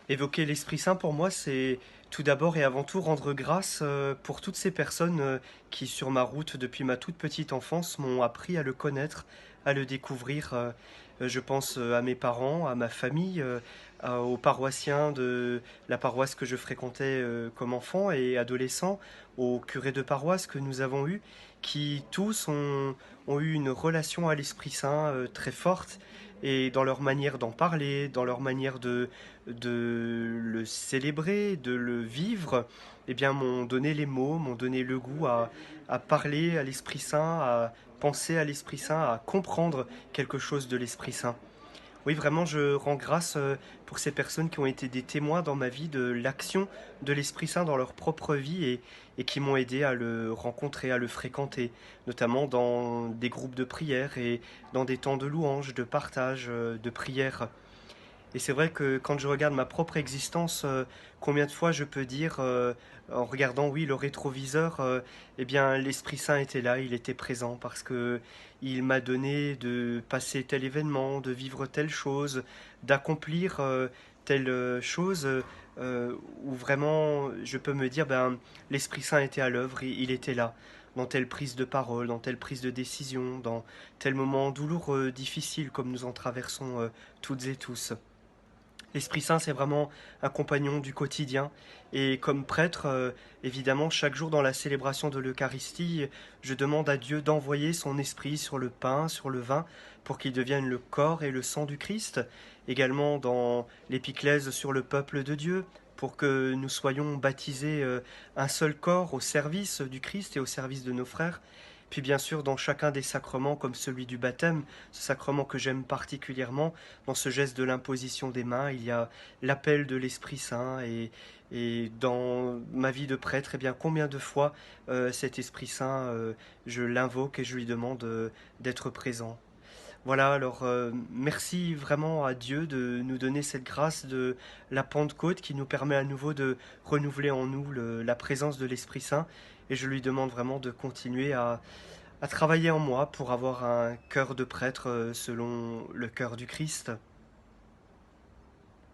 Évoquer l'Esprit Saint pour moi, c'est tout d'abord et avant tout rendre grâce pour toutes ces personnes qui, sur ma route depuis ma toute petite enfance, m'ont appris à le connaître, à le découvrir. Je pense à mes parents, à ma famille, aux paroissiens de la paroisse que je fréquentais comme enfant et adolescent, aux curés de paroisse que nous avons eus, qui tous ont eu une relation à l'Esprit Saint très forte et dans leur manière d'en parler, dans leur manière de le célébrer, de le vivre, eh bien, m'ont donné les mots, m'ont donné le goût à parler à l'Esprit Saint, à penser à l'Esprit Saint, à comprendre quelque chose de l'Esprit Saint. Oui, vraiment, je rends grâce pour ces personnes qui ont été des témoins dans ma vie de l'action de l'Esprit Saint dans leur propre vie et qui m'ont aidé à le rencontrer, à le fréquenter, notamment dans des groupes de prière et dans des temps de louange, de partage, de prière. Et c'est vrai que quand je regarde ma propre existence, combien de fois je peux dire, en regardant, oui, le rétroviseur, eh bien, l'Esprit Saint était là, il était présent, parce que il m'a donné de passer tel événement, de vivre telle chose, d'accomplir telle chose, où vraiment je peux me dire, ben, l'Esprit Saint était à l'œuvre, il était là, dans telle prise de parole, dans telle prise de décision, dans tel moment douloureux, difficile, comme nous en traversons toutes et tous. L'Esprit Saint, c'est vraiment un compagnon du quotidien. Et comme prêtre, évidemment, chaque jour dans la célébration de l'Eucharistie, je demande à Dieu d'envoyer son esprit sur le pain, sur le vin, pour qu'il devienne le corps et le sang du Christ. Également dans l'épiclèse sur le peuple de Dieu, pour que nous soyons baptisés un seul corps au service du Christ et au service de nos frères. Puis bien sûr, dans chacun des sacrements, comme celui du baptême, ce sacrement que j'aime particulièrement, dans ce geste de l'imposition des mains, il y a l'appel de l'Esprit Saint et dans ma vie de prêtre, eh bien, combien de fois cet Esprit Saint, je l'invoque et je lui demande d'être présent. Voilà, alors merci vraiment à Dieu de nous donner cette grâce de la Pentecôte qui nous permet à nouveau de renouveler en nous la présence de l'Esprit Saint. Et je lui demande vraiment de continuer à travailler en moi pour avoir un cœur de prêtre selon le cœur du Christ.